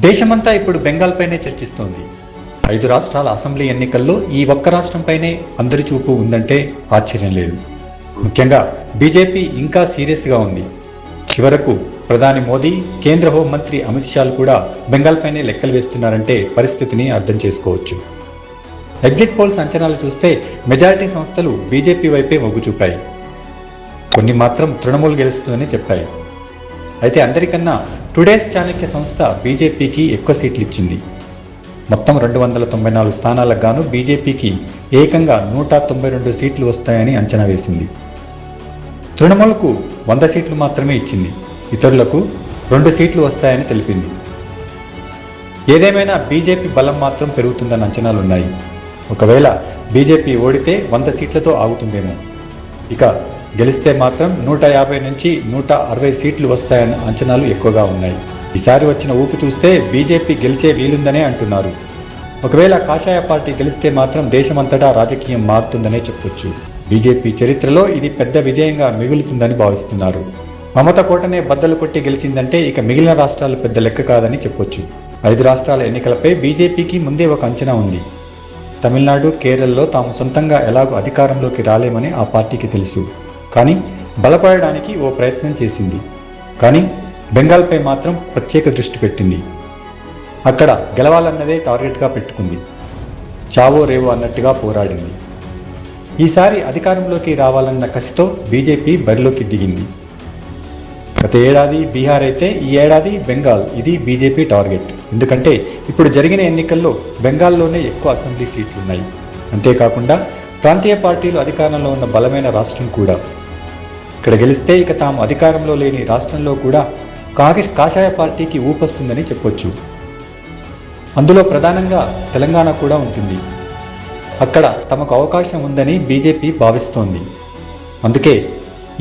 దేశమంతా ఇప్పుడు బెంగాల్ పైనే చర్చిస్తోంది. 5 రాష్ట్రాల అసెంబ్లీ ఎన్నికల్లో ఈ ఒక్క రాష్ట్రంపైనే అందరి చూపు ఉందంటే ఆశ్చర్యం లేదు. ముఖ్యంగా బీజేపీ ఇంకా సీరియస్గా ఉంది. చివరకు ప్రధాని మోదీ, కేంద్ర హోంమంత్రి అమిత్ షాలు కూడా బెంగాల్ పైనే లెక్కలు వేస్తున్నారంటే పరిస్థితిని అర్థం చేసుకోవచ్చు. ఎగ్జిట్ పోల్స్ అంచనాలు చూస్తే మెజారిటీ సంస్థలు బీజేపీ వైపే మొగ్గు చూపాయి. కొన్ని మాత్రం తృణమూల్ గెలుస్తుందని చెప్పాయి. అయితే అందరికన్నా టుడేస్ చాణక్య సంస్థ బీజేపీకి ఎక్కువ సీట్లు ఇచ్చింది. మొత్తం 294 స్థానాలకు గాను బీజేపీకి ఏకంగా 192 సీట్లు వస్తాయని అంచనా వేసింది. తృణమూల్కు 100 సీట్లు మాత్రమే ఇచ్చింది. ఇతరులకు 2 సీట్లు వస్తాయని తెలిపింది. ఏదేమైనా బీజేపీ బలం మాత్రం పెరుగుతుందన్న అంచనాలున్నాయి. ఒకవేళ బీజేపీ ఓడితే 100 సీట్లతో ఆగుతుందేమో. ఇక గెలిస్తే మాత్రం 150 నుంచి 160 సీట్లు వస్తాయన్న అంచనాలు ఎక్కువగా ఉన్నాయి. ఈసారి వచ్చిన ఊపు చూస్తే బీజేపీ గెలిచే వీలుందనే అంటున్నారు. ఒకవేళ కాషాయ పార్టీ గెలిస్తే మాత్రం దేశమంతటా రాజకీయం మారుతుందనే చెప్పొచ్చు. బీజేపీ చరిత్రలో ఇది పెద్ద విజయంగా మిగులుతుందని భావిస్తున్నారు. మమత కోటనే బద్దలు కొట్టి గెలిచిందంటే ఇక మిగిలిన రాష్ట్రాలు పెద్ద లెక్క కాదని చెప్పొచ్చు. 5 రాష్ట్రాల ఎన్నికలపై బీజేపీకి ముందే ఒక అంచనా ఉంది. తమిళనాడు, కేరళలో తాము సొంతంగా ఎలాగో అధికారంలోకి రాలేమని ఆ పార్టీకి తెలుసు. కానీ బలపడడానికి ఓ ప్రయత్నం చేసింది. కానీ బెంగాల్పై మాత్రం ప్రత్యేక దృష్టి పెట్టింది. అక్కడ గెలవాలన్నదే టార్గెట్గా పెట్టుకుంది. చావో రేవో అన్నట్టుగా పోరాడింది. ఈసారి అధికారంలోకి రావాలన్న కసితో బీజేపీ బరిలోకి దిగింది. గత ఏడాది బీహార్ అయితే ఈ ఏడాది బెంగాల్, ఇది బీజేపీ టార్గెట్. ఎందుకంటే ఇప్పుడు జరిగిన ఎన్నికల్లో బెంగాల్లోనే ఎక్కువ అసెంబ్లీ సీట్లున్నాయి. అంతేకాకుండా ప్రాంతీయ పార్టీలు అధికారంలో ఉన్న బలమైన రాష్ట్రం కూడా. ఇక్కడ గెలిస్తే ఇక తాము అధికారంలో లేని రాష్ట్రంలో కూడా కాషాయ పార్టీకి ఊపొస్తుందని చెప్పొచ్చు. అందులో ప్రధానంగా తెలంగాణ కూడా ఉంటుంది. అక్కడ తమకు అవకాశం ఉందని బీజేపీ భావిస్తోంది. అందుకే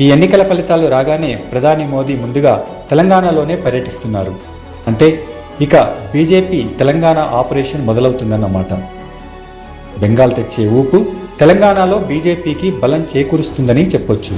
ఈ ఎన్నికల ఫలితాలు రాగానే ప్రధాని మోదీ ముందుగా తెలంగాణలోనే పర్యటిస్తున్నారు. అంటే ఇక బీజేపీ తెలంగాణ ఆపరేషన్ మొదలవుతుందన్నమాట. బెంగాల్ తెచ్చే ఊపు తెలంగాణలో బీజేపీకి బలం చేకూరుస్తుందని చెప్పొచ్చు.